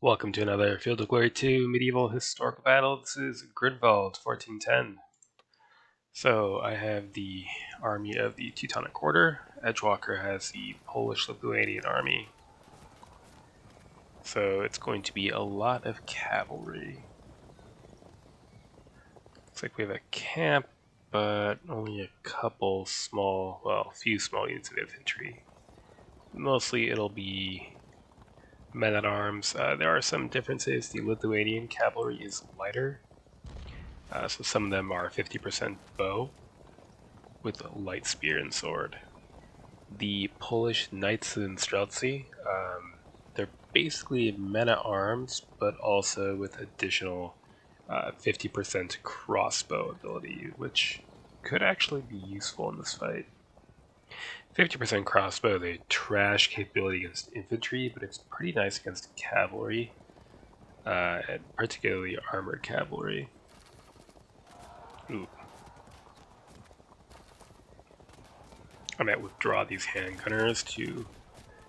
Welcome to another Field of Glory 2 medieval historical battle. This is Grunwald 1410. So I have the army of the Teutonic Order. Edgewalker has the Polish-Lithuanian army. So it's going to be a lot of cavalry. Looks like we have a camp, but only a couple small, well, a few small units of infantry. Mostly it'll be men-at-arms. There are some differences. The Lithuanian cavalry is lighter. So some of them are 50% bow with light spear and sword. The Polish knights and streltsy, they're basically men-at-arms, but also with additional 50% crossbow ability, which could actually be useful in this fight. 50% crossbow, they trash capability against infantry, but it's pretty nice against cavalry, and particularly armored cavalry. Ooh. I might withdraw these handgunners to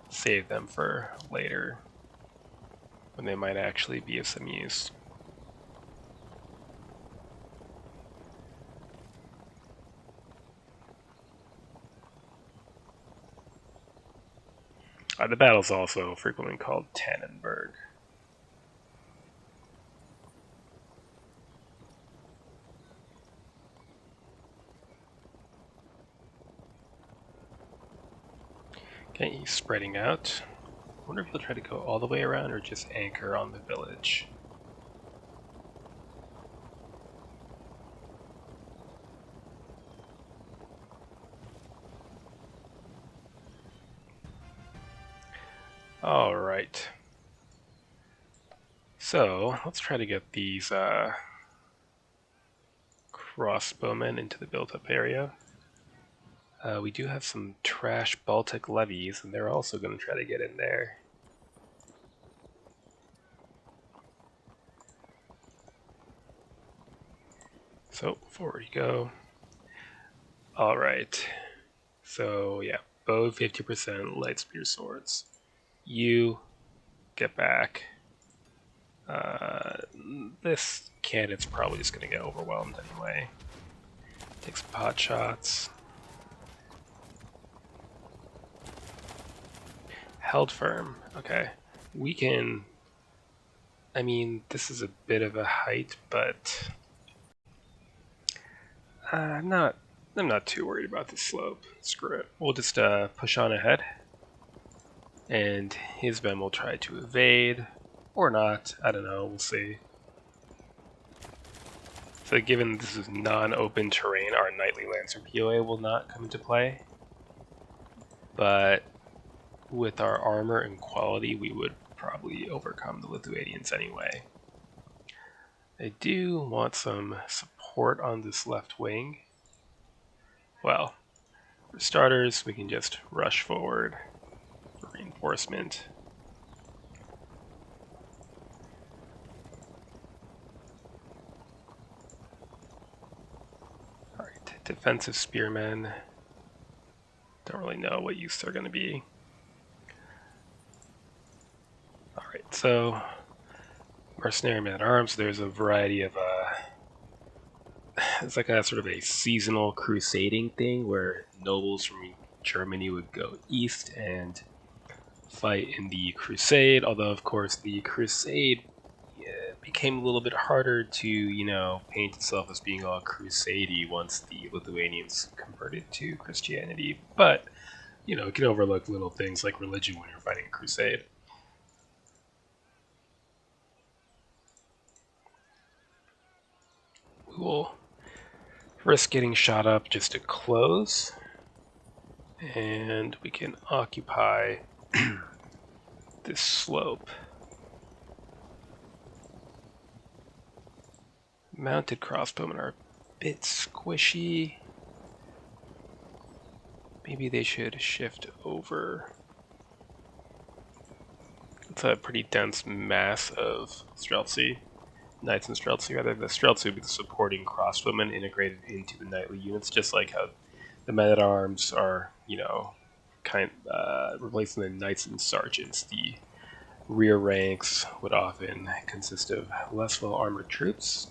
save them for later, when they might actually be of some use. The battle's also frequently called Tannenberg. Okay, he's spreading out. I wonder if he'll try to go all the way around or just anchor on the village. Alright. So, let's try to get these crossbowmen into the built-up area. We do have some trash Baltic levies, and they're also going to try to get in there. So, forward you go. Alright. So, yeah, bow 50%, light spear swords. You get back. This cannon's probably just going to get overwhelmed anyway. Take some pot shots. Held firm. Okay. We can... I mean, this is a bit of a height, but... I'm not too worried about the slope. Screw it. We'll just push on ahead. And his men will try to evade. Or not. I don't know. We'll see. So given this is non-open terrain, our Knightly Lancer POA will not come into play. But with our armor and quality, we would probably overcome the Lithuanians anyway. I do want some support on this left wing. Well, for starters, we can just rush forward for reinforcement. Alright, defensive spearmen. Don't really know what use they're going to be. Alright, so mercenary men-at-arms, there's a variety of it's like a sort of a seasonal crusading thing where nobles from Germany would go east and fight in the crusade, although of course the crusade became a little bit harder to, paint itself as being all crusadey once the Lithuanians converted to Christianity. But, you can overlook little things like religion when you're fighting a crusade. We will risk getting shot up just to close, and we can occupy this slope. Mounted crossbowmen are a bit squishy. Maybe they should shift over. It's a pretty dense mass of streltsy. Knights and streltsy, rather. The streltsy would be the supporting crossbowmen integrated into the knightly units, just like how the men-at-arms are, replacing the knights and sergeants. The rear ranks would often consist of less well-armored troops.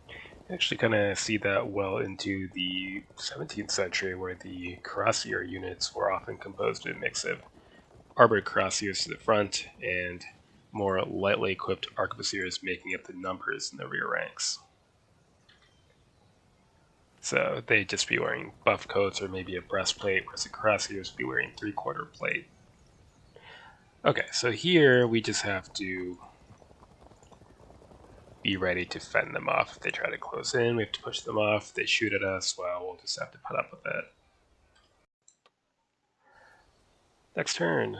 You actually kind of see that well into the 17th century, where the cuirassier units were often composed of a mix of armored cuirassiers to the front and more lightly equipped arquebusiers making up the numbers in the rear ranks. So they'd just be wearing buff coats or maybe a breastplate, whereas the cuirassiers would be wearing three-quarter plate. Okay, so here we just have to be ready to fend them off. If they try to close in, we have to push them off. If they shoot at us, well, we'll just have to put up with it. Next turn.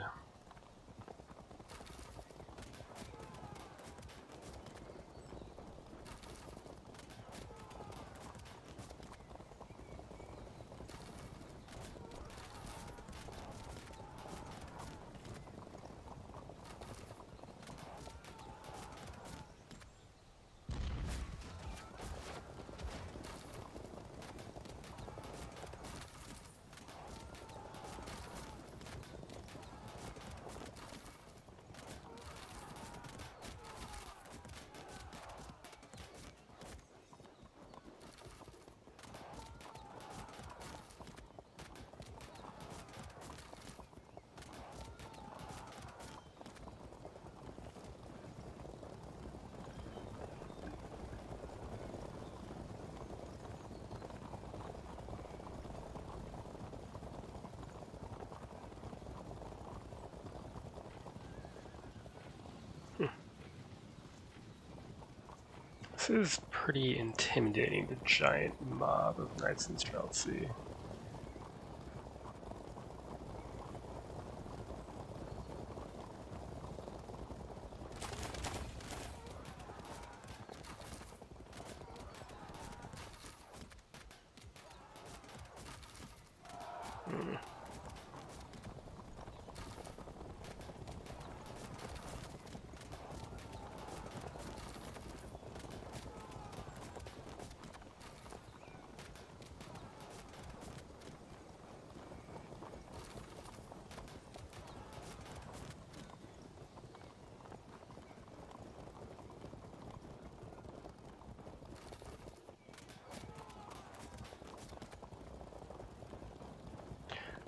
This is pretty intimidating, the giant mob of knights in Streltsy.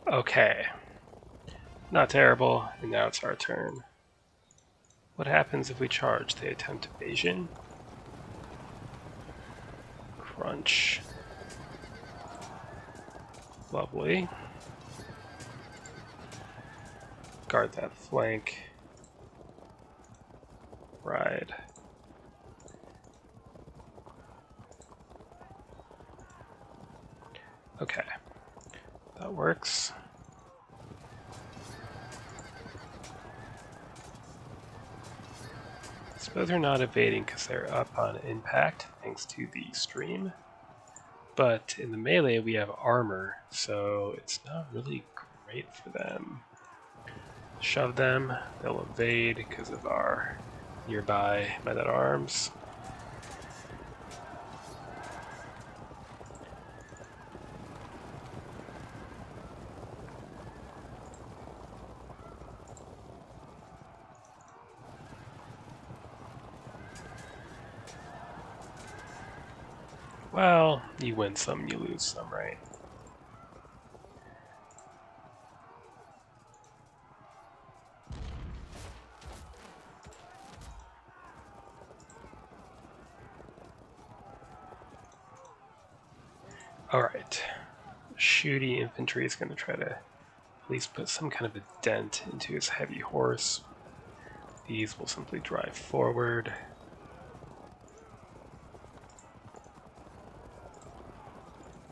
Okay. Not terrible, and now it's our turn. What happens if we charge? They attempt evasion. Crunch. Lovely. Guard that flank. Ride. Okay. That works. I suppose they're not evading because they're up on impact, thanks to the stream. But in the melee, we have armor, so it's not really great for them. Shove them, they'll evade because of our nearby men-at-arms. Well, you win some, you lose some, right? Alright. Shooty infantry is going to try to at least put some kind of a dent into his heavy horse. These will simply drive forward.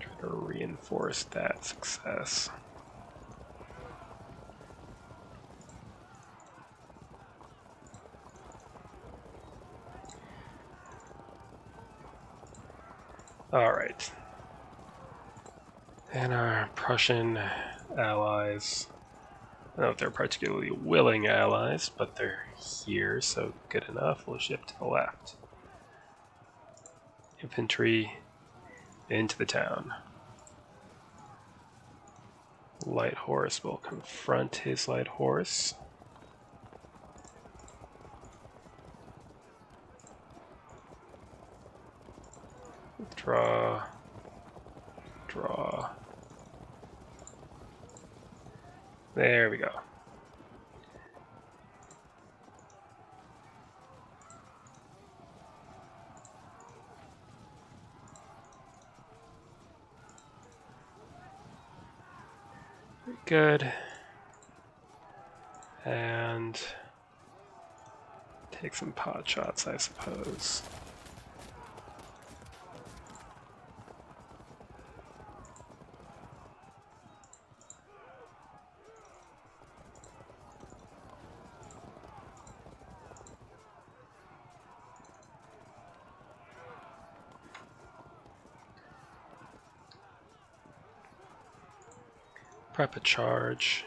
Try to reinforce that success. Alright. And our Prussian allies, I don't know if they're particularly willing allies, but they're here, so good enough. We'll ship to the left. Infantry into the town. Light horse will confront his light horse. Draw. Draw. There we go. Good. And take some pot shots, I suppose. Prep a charge.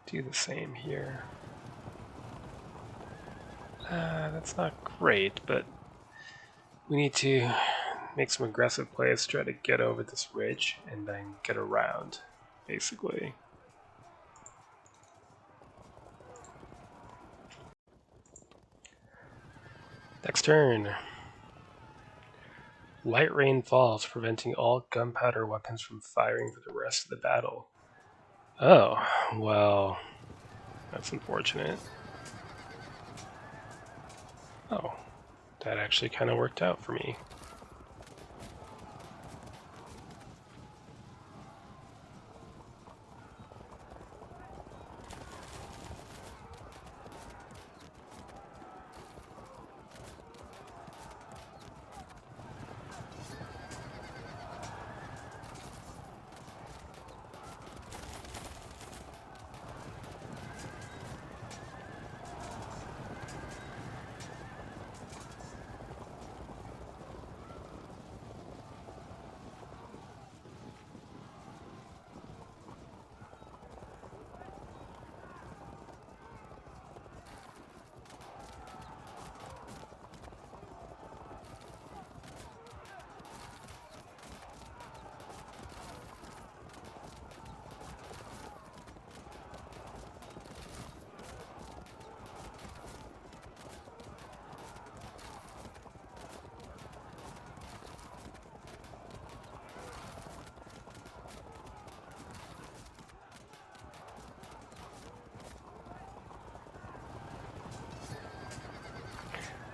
Do the same here. That's not great, but we need to make some aggressive plays to try to get over this ridge and then get around, basically. Next turn. Light rain falls, preventing all gunpowder weapons from firing for the rest of the battle. Oh, well, that's unfortunate. Oh, that actually kind of worked out for me.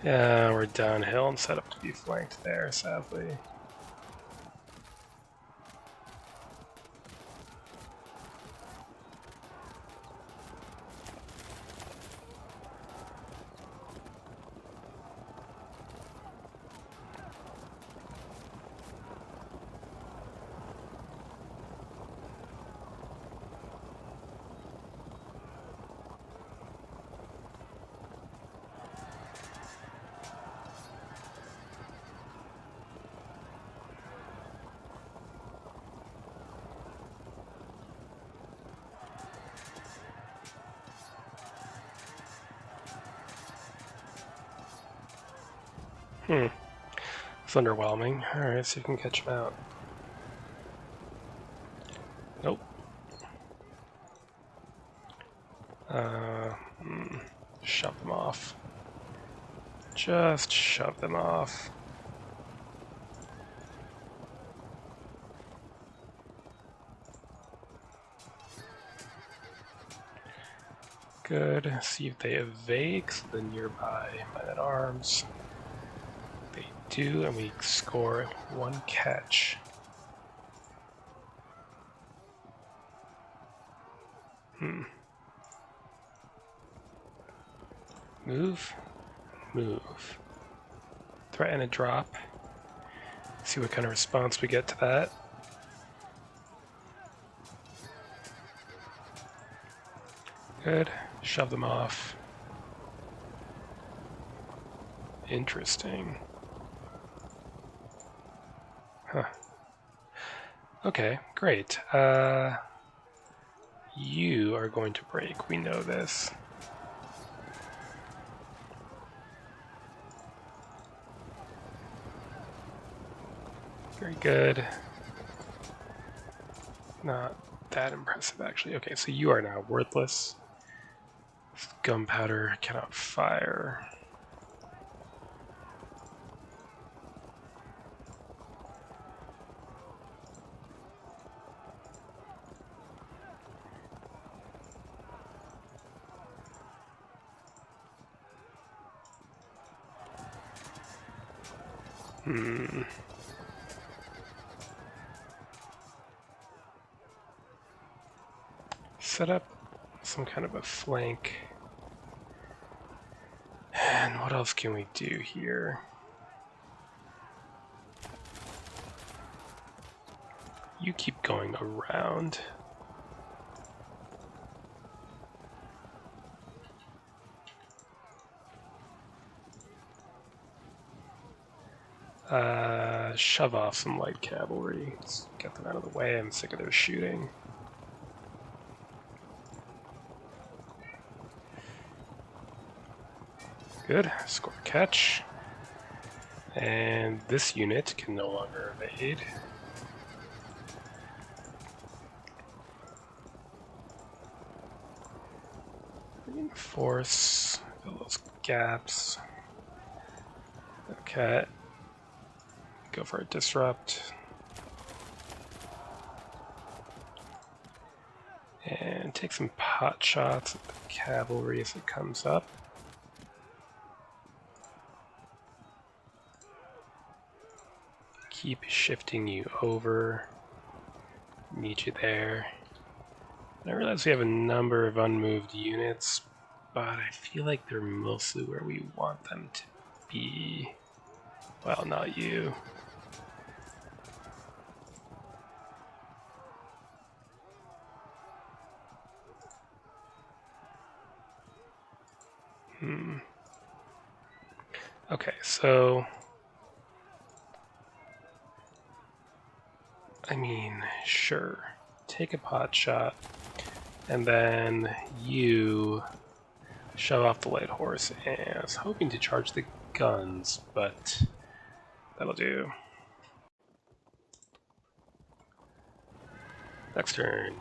Yeah, we're downhill and set up to be flanked there, sadly. It's underwhelming. Alright, so you can catch him out. Nope. Shove them off. Just shove them off. Good. See if they evade the nearby men-at-arms. They do, and we score one catch. Move. Move. Threaten a drop. See what kind of response we get to that. Good. Shove them off. Interesting. Huh. Okay, great. You are going to break. We know this. Very good. Not that impressive, actually. Okay, so you are now worthless. Gunpowder cannot fire. Set up some kind of a flank. And what else can we do here? You keep going around. Shove off some light cavalry. Let's get them out of the way. I'm sick of their shooting. Good. Score a catch. And this unit can no longer evade. Reinforce. Fill those gaps. Okay. Go for a disrupt. And take some pot shots at the cavalry as it comes up. Keep shifting you over. Need you there. I realize we have a number of unmoved units, but I feel like they're mostly where we want them to be. Well, not you. Okay, so I mean, sure. Take a pot shot, and then you shove off the light horse. And I was hoping to charge the guns, but that'll do. Next turn.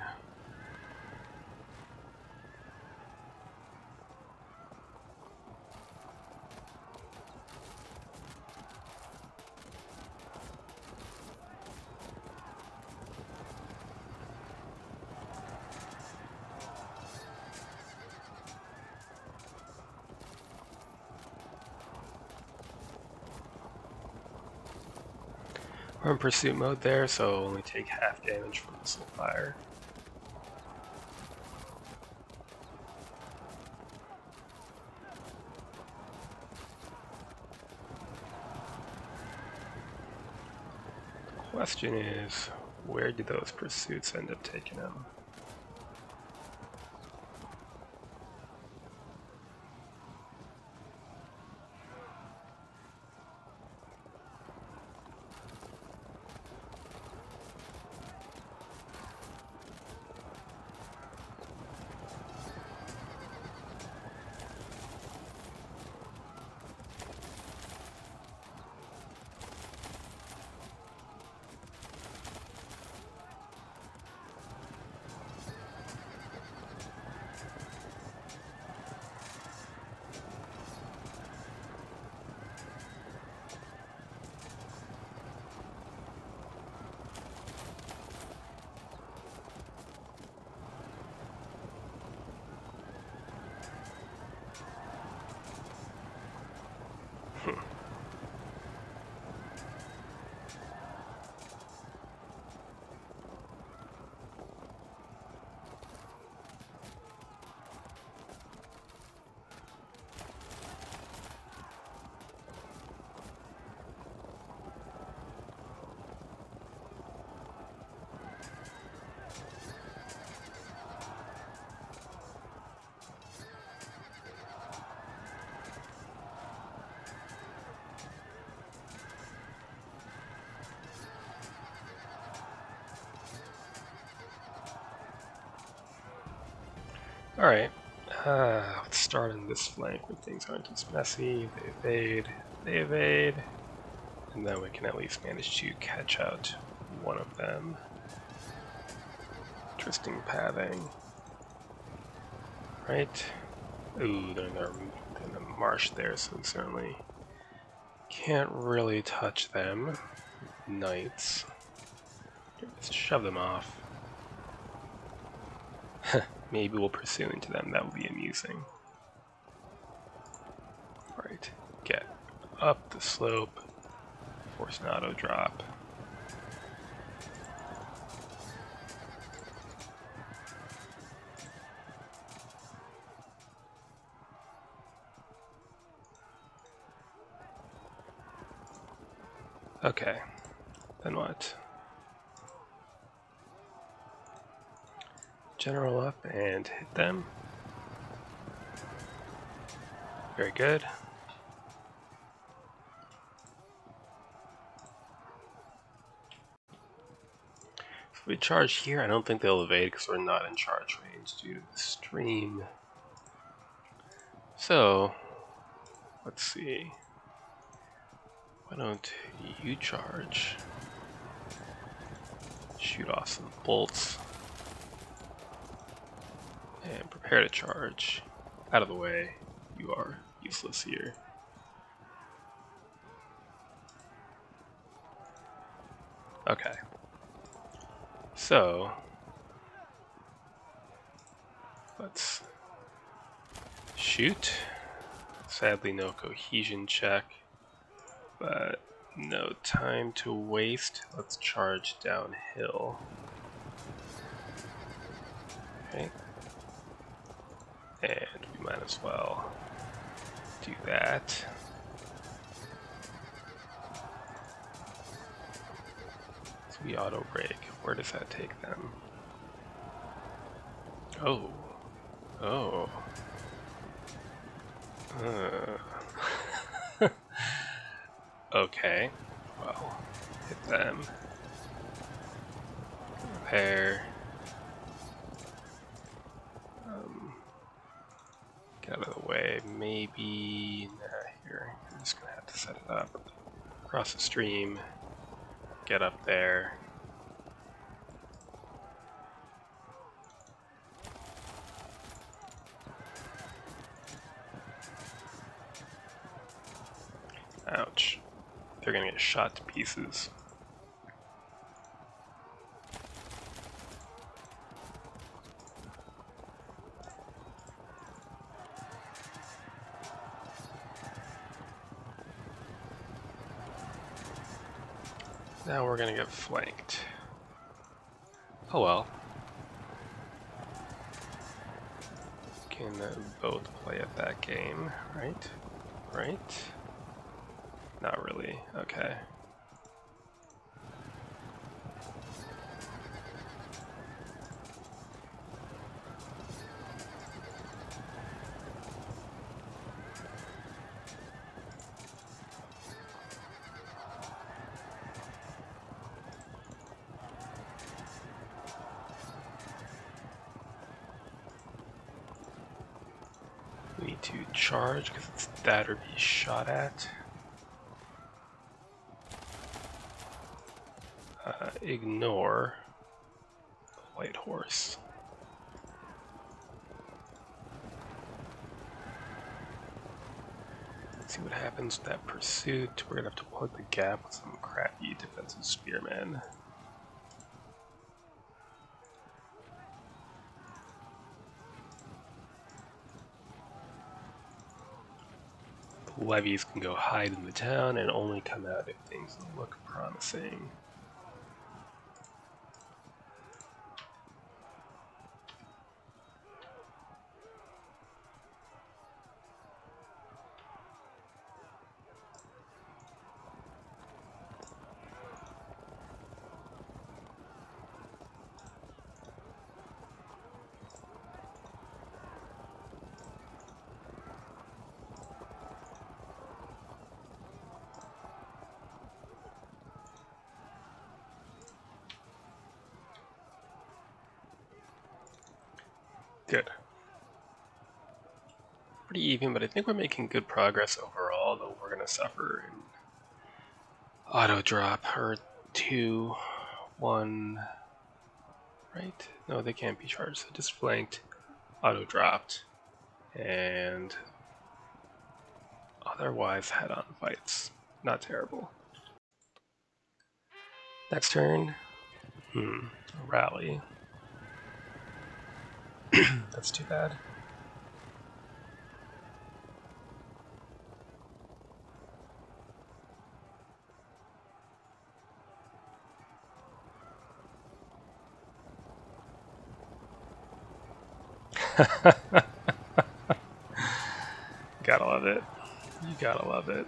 We're in pursuit mode there, so only take half damage from missile fire. The question is, where do those pursuits end up taking him? Alright, let's start on this flank where things aren't as messy. They evade, And then we can at least manage to catch out one of them. Interesting pathing. Right? Ooh, they're in the marsh there, so we certainly can't really touch them. Knights. Let's shove them off. Maybe we'll pursue into them. That would be amusing. Right. Get up the slope. Force an auto drop. Okay. Then what? General up and hit them. Very good. If we charge here, I don't think they'll evade because we're not in charge range due to the stream. So, let's see. Why don't you charge? Shoot off some bolts. And prepare to charge. Out of the way. You are useless here. Okay. So, let's shoot. Sadly, no cohesion check, but no time to waste. Let's charge downhill. Okay. And we might as well do that. So we auto brake. Where does that take them? Oh. Oh. Okay. Well, hit them. Repair. Get out of the way. Maybe. Nah, here. I'm just gonna have to set it up. Cross the stream. Get up there. Ouch. They're gonna get shot to pieces. Now we're gonna get flanked. Oh well. Can both play at that game, right? Right? Not really. Okay. We need to charge because it's that or be shot at. Ignore the white horse. Let's see what happens with that pursuit. We're gonna have to plug the gap with some crappy defensive spearmen. The levies can go hide in the town and only come out if things look promising. Good. Pretty even, but I think we're making good progress overall, though we're going to suffer in auto drop, or 2, 1, right? No, they can't be charged, so just flanked, auto dropped, and otherwise head-on fights. Not terrible. Next turn, rally. That's too bad. Gotta love it. You gotta love it.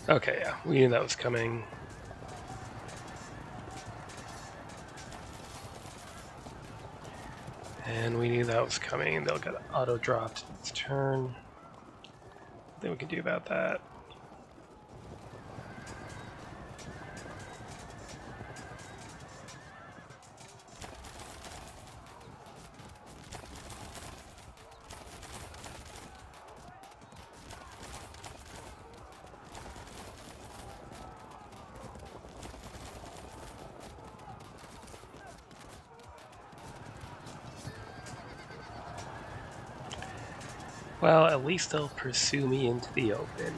Okay, yeah, we knew that was coming. And we knew that was coming. They'll get auto dropped next turn. Nothing we can do about that. Well, at least they'll pursue me into the open.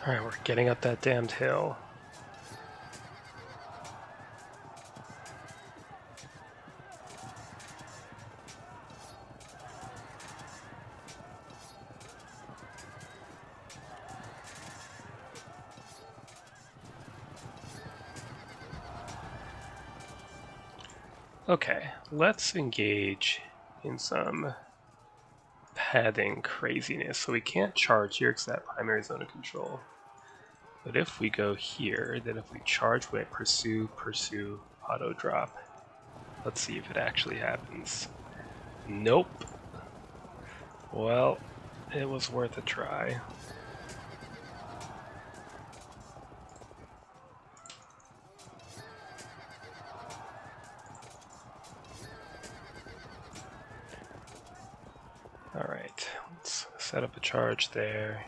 Alright, we're getting up that damned hill. Okay, let's engage in some padding craziness. So we can't charge here because that primary zone of control. But if we go here, then if we charge, we pursue, auto drop. Let's see if it actually happens. Nope. Well, it was worth a try. Alright, let's set up a charge there.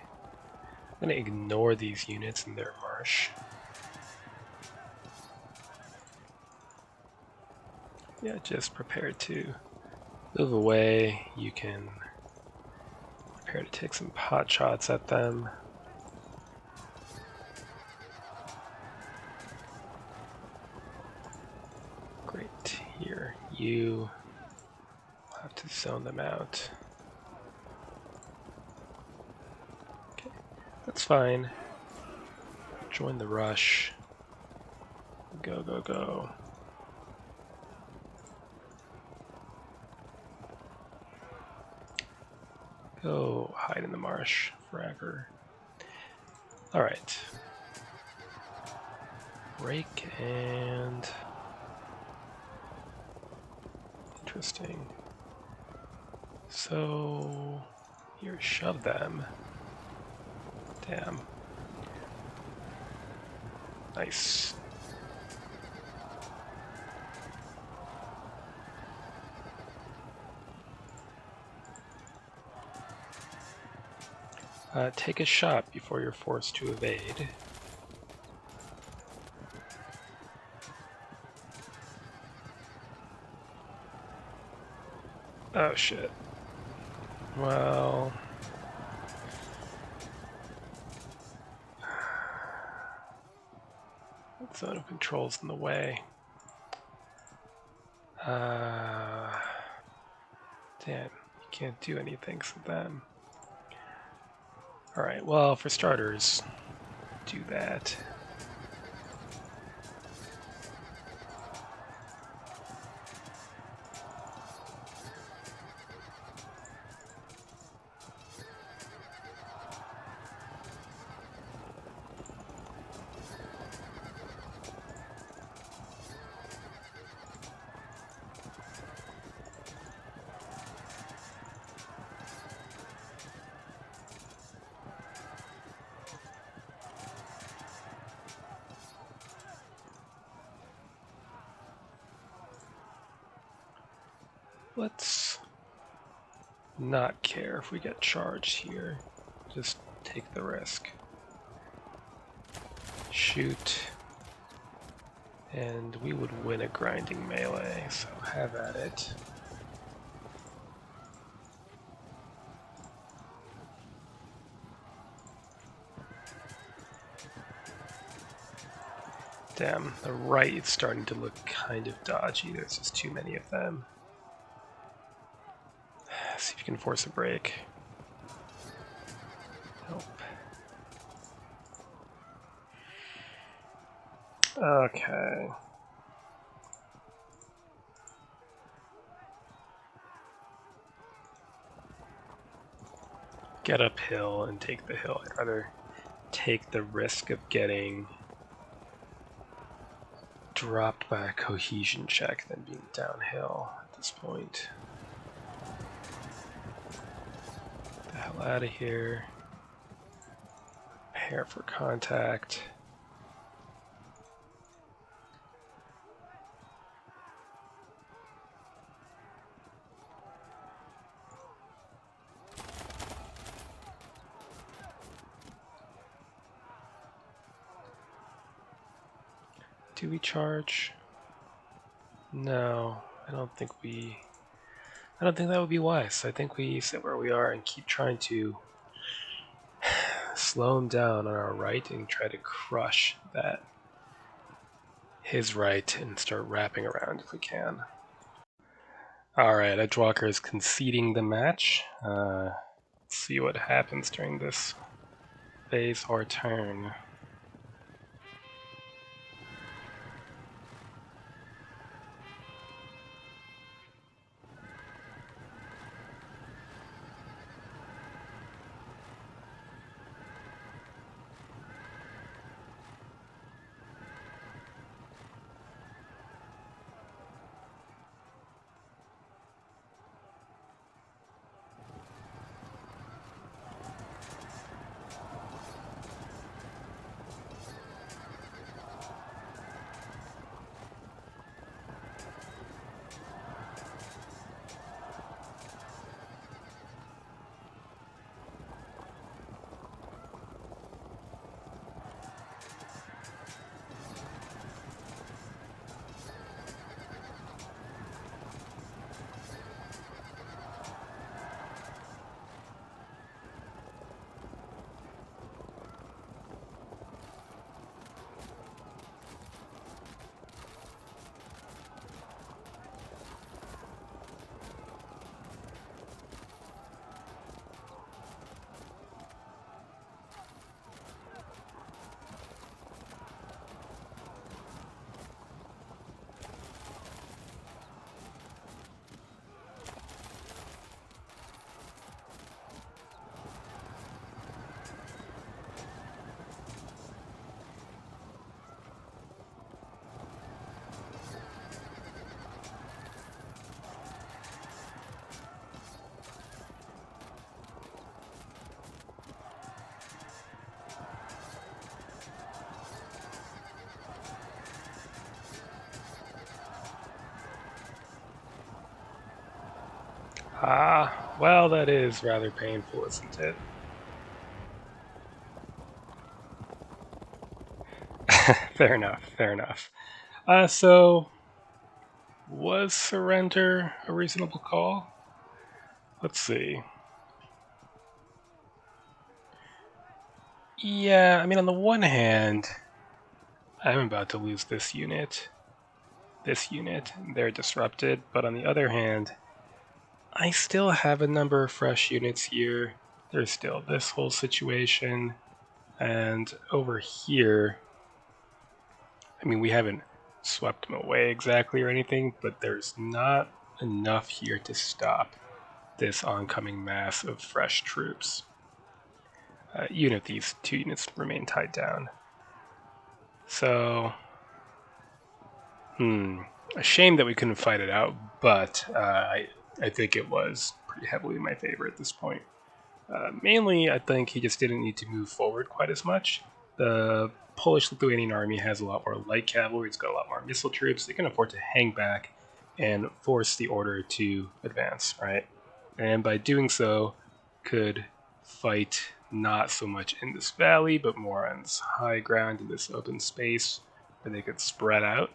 I'm going to ignore these units in their marsh. Yeah, just prepare to move away. You can prepare to take some pot shots at them. Great. Here, you have to zone them out. Okay, that's fine. Join the rush. Go, go, go. Go hide in the marsh forever. Alright. Rake and... Interesting. So... Here, shove them. Damn. Nice. Take a shot before you're forced to evade. Oh shit. Well... that zone of control's in the way. Damn, you can't do anything to them. Alright, well, for starters, do that. Let's not care if we get charged here. Just take the risk. Shoot. And we would win a grinding melee, so have at it. Damn, the right is starting to look kind of dodgy. There's just too many of them. See if you can force a break. Nope. Okay. Get uphill and take the hill. I'd rather take the risk of getting dropped by a cohesion check than being downhill at this point. Get the hell out of here. Prepare for contact. Do we charge? No, I don't think that would be wise. I think we sit where we are and keep trying to slow him down on our right and try to crush his right and start wrapping around if we can. Alright, Edgewalker is conceding the match. Let's see what happens during this phase or turn. Ah, well, that is rather painful, isn't it? Fair enough, fair enough. So, was surrender a reasonable call? Let's see. Yeah, I mean, on the one hand, I'm about to lose this unit, they're disrupted, but on the other hand, I still have a number of fresh units here. There's still this whole situation, and over here, I mean, we haven't swept them away exactly or anything, but there's not enough here to stop this oncoming mass of fresh troops. Even if these two units remain tied down. So, a shame that we couldn't fight it out, but I think it was pretty heavily in my favor at this point. Mainly, I think he just didn't need to move forward quite as much. The Polish-Lithuanian army has a lot more light cavalry, it's got a lot more missile troops, they can afford to hang back and force the order to advance, right? And by doing so, could fight not so much in this valley, but more on this high ground in this open space where they could spread out.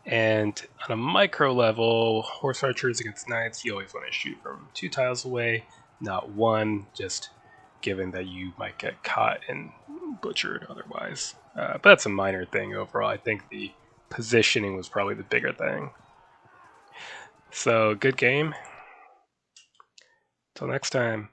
And on a micro level, horse archers against knights, you always want to shoot from 2 tiles away, not 1, just given that you might get caught and butchered otherwise. But that's a minor thing overall. I think the positioning was probably the bigger thing. So, good game. Till next time.